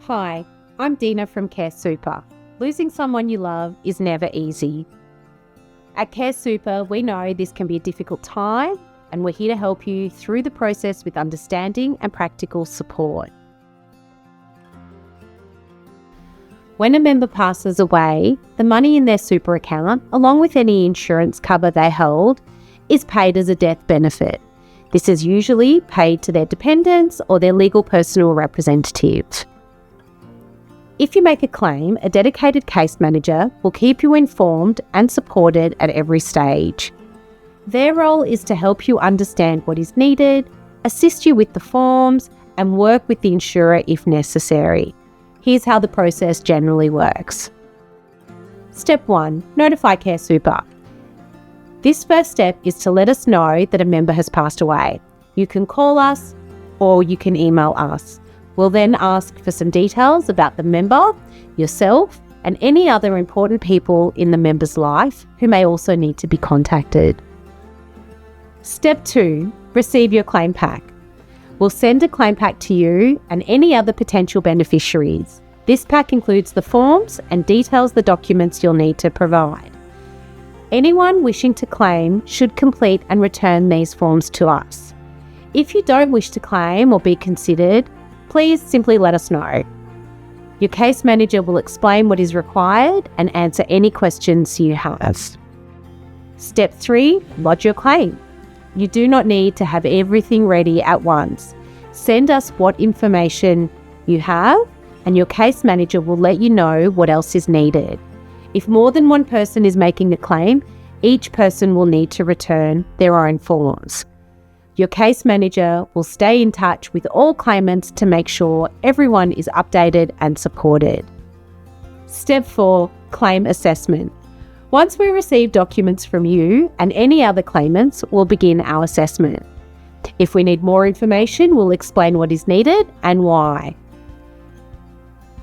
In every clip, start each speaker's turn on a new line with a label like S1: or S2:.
S1: Hi, I'm Dena from CareSuper. Losing someone you love is never easy. At CareSuper, we know this can be a difficult time, and we're here to help you through the process with understanding and practical support. When a member passes away, the money in their super account, along with any insurance cover they hold, is paid as a death benefit. This is usually paid to their dependents or their legal personal representative. If you make a claim, a dedicated case manager will keep you informed and supported at every stage. Their role is to help you understand what is needed, assist you with the forms, and work with the insurer if necessary. Here's how the process generally works. Step 1. Notify CareSuper. This first step is to let us know that a member has passed away. You can call us or you can email us. We'll then ask for some details about the member, yourself, and any other important people in the member's life who may also need to be contacted. Step 2. Receive your claim pack. We'll send a claim pack to you and any other potential beneficiaries. This pack includes the forms and details the documents you'll need to provide. Anyone wishing to claim should complete and return these forms to us. If you don't wish to claim or be considered, please simply let us know. Your case manager will explain what is required and answer any questions you have. Step 3. Lodge your claim. You do not need to have everything ready at once. Send us what information you have and your case manager will let you know what else is needed. If more than one person is making a claim, each person will need to return their own forms. Your case manager will stay in touch with all claimants to make sure everyone is updated and supported. Step 4. Claim assessment. Once we receive documents from you and any other claimants, we'll begin our assessment. If we need more information, we'll explain what is needed and why.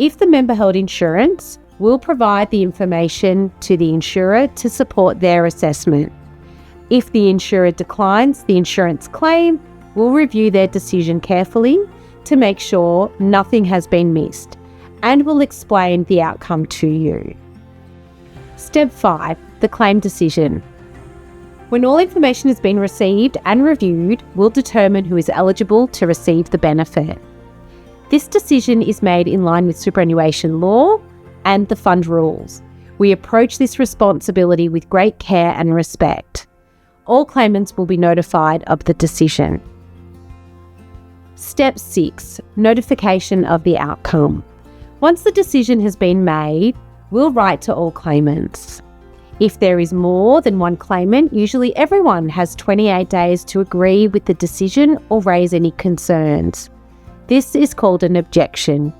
S1: If the member held insurance, we'll provide the information to the insurer to support their assessment. If the insurer declines the insurance claim, we'll review their decision carefully to make sure nothing has been missed, and we'll explain the outcome to you. Step 5. The claim decision. When all information has been received and reviewed, we'll determine who is eligible to receive the benefit. This decision is made in line with superannuation law and the fund rules. We approach this responsibility with great care and respect. All claimants will be notified of the decision. Step 6. Notification of the outcome. Once the decision has been made, we'll write to all claimants. If there is more than one claimant, usually everyone has 28 days to agree with the decision or raise any concerns. This is called an objection.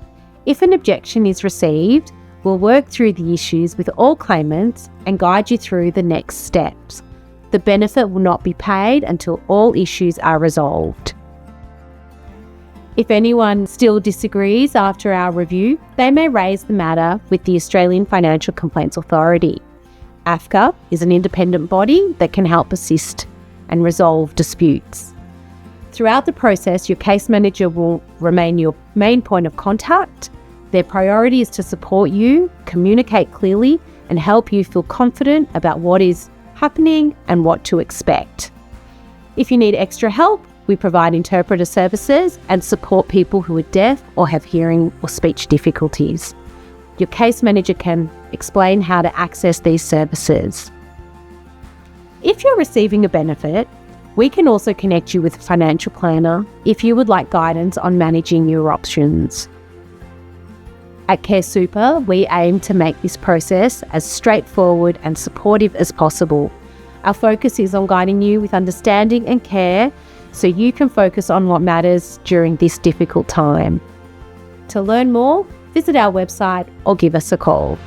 S1: If an objection is received, we'll work through the issues with all claimants and guide you through the next steps. The benefit will not be paid until all issues are resolved. If anyone still disagrees after our review, they may raise the matter with the Australian Financial Complaints Authority. AFCA is an independent body that can help assist and resolve disputes. Throughout the process, your case manager will remain your main point of contact. Their priority is to support you, communicate clearly, and help you feel confident about what is happening and what to expect. If you need extra help, we provide interpreter services and support people who are deaf or have hearing or speech difficulties. Your case manager can explain how to access these services. If you're receiving a benefit, we can also connect you with a financial planner if you would like guidance on managing your options. At CareSuper, we aim to make this process as straightforward and supportive as possible. Our focus is on guiding you with understanding and care so you can focus on what matters during this difficult time. To learn more, visit our website or give us a call.